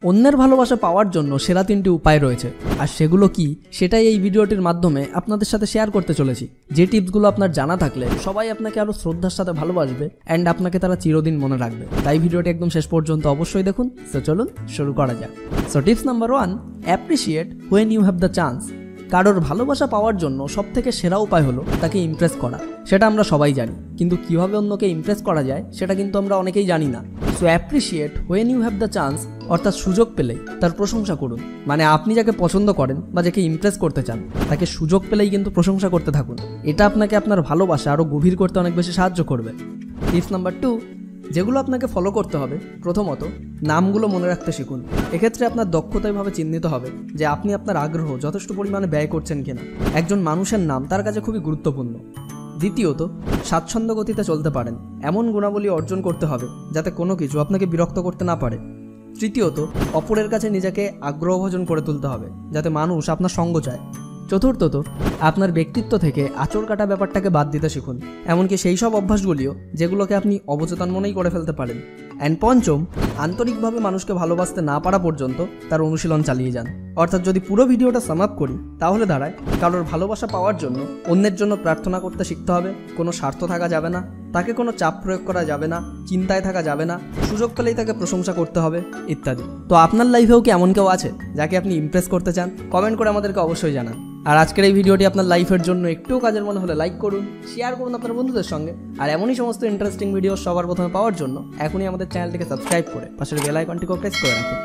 অন্যের ভালোবাসা পাওয়ার জন্য সেরা 3টি উপায় রয়েছে, আর সেগুলো কি সেটাই এই ভিডিওটির মাধ্যমে আপনাদের সাথে শেয়ার করতে চলেছি। যে টিপসগুলো আপনার জানা থাকলে সবাই আপনাকে আরো শ্রদ্ধার সাথে ভালোবাসবে অ্যান্ড আপনাকে তারা চিরদিন মনে রাখবে। তাই ভিডিওটি একদম শেষ পর্যন্ত অবশ্যই দেখুন। তো চলুন শুরু করা যাক। So tips number 1, appreciate when you have the chance. কারোর ভালোবাসা পাওয়ার জন্য সবথেকে সেরা উপায় হলো তাকে ইমপ্রেস করা। সেটা আমরা সবাই জানি, কিন্তু কিভাবে অন্যকে ইমপ্রেস করা যায় সেটা কিন্তু আমরা অনেকেই জানি না। So appreciate when you have the chance, অর্থাৎ সুযোগ পেলেই তার প্রশংসা করুন। মানে আপনি যাকে পছন্দ করেন বা যাকে ইমপ্রেস করতে চান তাকে সুযোগ পেলেই কিন্তু প্রশংসা করতে থাকুন। এটা আপনাকে আপনার ভালোবাসা আরও গভীর করতে অনেক বেশি সাহায্য করবে। টিপস নাম্বার 2, যেগুলো আপনাকে ফলো করতে হবে। প্রথমত, নামগুলো মনে রাখতে শিখুন। এক্ষেত্রে আপনার দক্ষতায় ভাবে চিহ্নিত হবে যে আপনি আপনার আগ্রহ যথেষ্ট পরিমাণে ব্যয় করছেন কিনা। একজন মানুষের নাম তার কাছে খুবই গুরুত্বপূর্ণ। দ্বিতীয়ত, স্বাচ্ছন্দ্য গতিতে চলতে পারেন এমন গুণাবলী অর্জন করতে হবে যাতে কোনো কিছু আপনাকে বিরক্ত করতে না পারে। তৃতীয়ত, অপরের কাছে নিজেকে আগ্রহভাজন করে তুলতে হবে যাতে মানুষ আপনার সঙ্গ চায়। চতুর্থত, আপনার ব্যক্তিত্ব থেকে আঁচড় কাটা ব্যাপারটাকে বাদ দিতে শিখুন, এমনকি সেই সব অভ্যাসগুলিও যেগুলোকে আপনি অবচেতন মনেই করে ফেলতে পারেন। অ্যান্ড পঞ্চম, আন্তরিকভাবে মানুষকে ভালোবাসতে না পারা পর্যন্ত তার অনুশীলন চালিয়ে যান। অর্থাৎ যদি পুরো ভিডিওটা সাম আপ করি তাহলে দাঁড়ায়, কারোর ভালোবাসা পাওয়ার জন্য অন্যের জন্য প্রার্থনা করতে শিখতে হবে, কোনো স্বার্থ থাকা যাবে না, তাকে কোনো চাপ প্রয়োগ করা যাবে না, চিন্তায় থাকা যাবে না, সুযোগ পেলেই তাকে প্রশংসা করতে হবে, ইত্যাদি। তো আপনার লাইফেও কি এমন কেউ আছে যাকে আপনি ইমপ্রেস করতে চান? কমেন্ট করে আমাদেরকে অবশ্যই জানান। আর আজকের এই ভিডিওটি আপনার লাইফের জন্য একটু কাজের মনে হলে লাইক করুন, শেয়ার করুন আপনার বন্ধুদের সঙ্গে। আর এমনই সমস্ত ইন্টারেস্টিং ভিডিও সবার প্রথমে পাওয়ার জন্য এখনই আমাদের চ্যানেলটিকে সাবস্ক্রাইব করে পাশের বেল আইকনটিকেও প্রেস করে রাখুন।